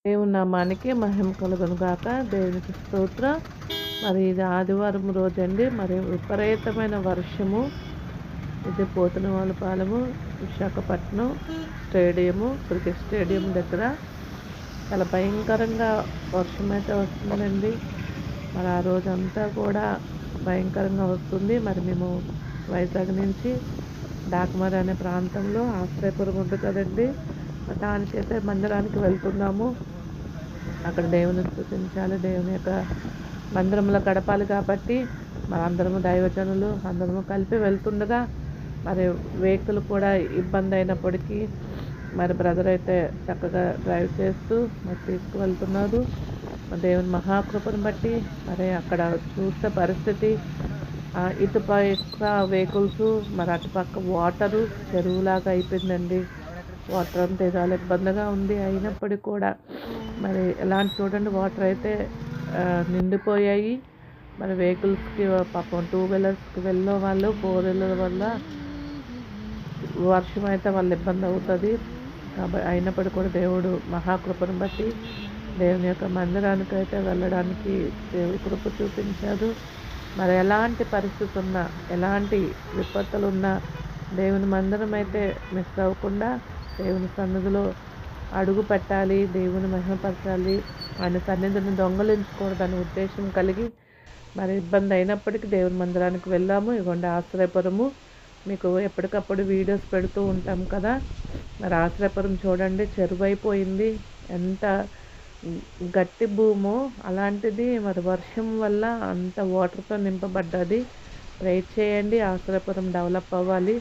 దేవుని నామానికి మహిమ కలుగును గాక. దేవునికి స్తోత్రం. మరి ఇది ఆదివారం రోజండి. మరి విపరీతమైన వర్షము. ఇది పోతునవాళ్ళపాలెము, విశాఖపట్నం స్టేడియము, క్రికెట్ స్టేడియం దగ్గర చాలా భయంకరంగా వర్షమైతే వస్తుందండి. మరి ఆ రోజంతా కూడా భయంకరంగా వస్తుంది. మరి మేము వైజాగ్ నుంచి డాక్మర్ అనే ప్రాంతంలో ఆశ్రయపురం ఉంది కదండీ! దానికైతే మందిరానికి వెళ్తున్నాము. అక్కడ దేవుని స్తుతించాలి. దేవుని యొక్క మందిరంలో గడపాలి కాబట్టి మనందరము దైవజనులు అందరము కలిపి వెళ్తుండగా మరి వెహికల్ కూడా ఇబ్బంది అయినప్పటికీ మరి బ్రదర్ అయితే చక్కగా డ్రైవ్ చేస్తూ మరి తీసుకువెళ్తున్నారు. మరి దేవుని మహాకృపను బట్టి మరి అక్కడ చూసే పరిస్థితి ఇటుపక్క వెహికల్స్ మరి అటుపక్క వాటరు చెరువులాగా అయిపోయిందండి. వాటర్ అంతా చాలా ఇబ్బందిగా ఉంది. అయినప్పటికీ కూడా మరి ఎలాంటి చూడండి వాటర్ అయితే నిండిపోయాయి. మరి వెహికల్స్‌కి పాపం టూ వీలర్స్‌కి వెళ్ళే వాళ్ళు, ఫోర్ వీలర్ వల్ల వర్షం అయితే వాళ్ళ ఇబ్బంది అవుతుంది. అయినప్పటికీ కూడా దేవుడు మహాకృపను బట్టి దేవుని యొక్క మందిరానికైతే వెళ్ళడానికి దేవుడు కృప చూపించాడు. మరి ఎలాంటి పరిస్థితి ఉన్నా, ఎలాంటి విపత్తులున్నా దేవుని మందిరం అయితే మిస్ అవ్వకుండా దేవుని సన్నిధిలో అడుగు పెట్టాలి, దేవుని మహిమపరచాలి, ఆయన సన్నిధిని దొంగలించకూడదనే ఉద్దేశం కలిగి మరి ఇబ్బంది అయినప్పటికీ దేవుని మందిరానికి వెళ్ళాము. ఇదిగోండి ఆశ్రయపురము. మీకు ఎప్పటికప్పుడు వీడియోస్ పెడుతూ ఉంటాం కదా. మరి ఆశ్రయపురం చూడండి చెరువైపోయింది. ఎంత గట్టి భూమో అలాంటిది మరి వర్షం వల్ల అంత వాటర్తో నింపబడ్డది. ప్రేర్ చేయండి ఆశ్రయపురం డెవలప్ అవ్వాలి.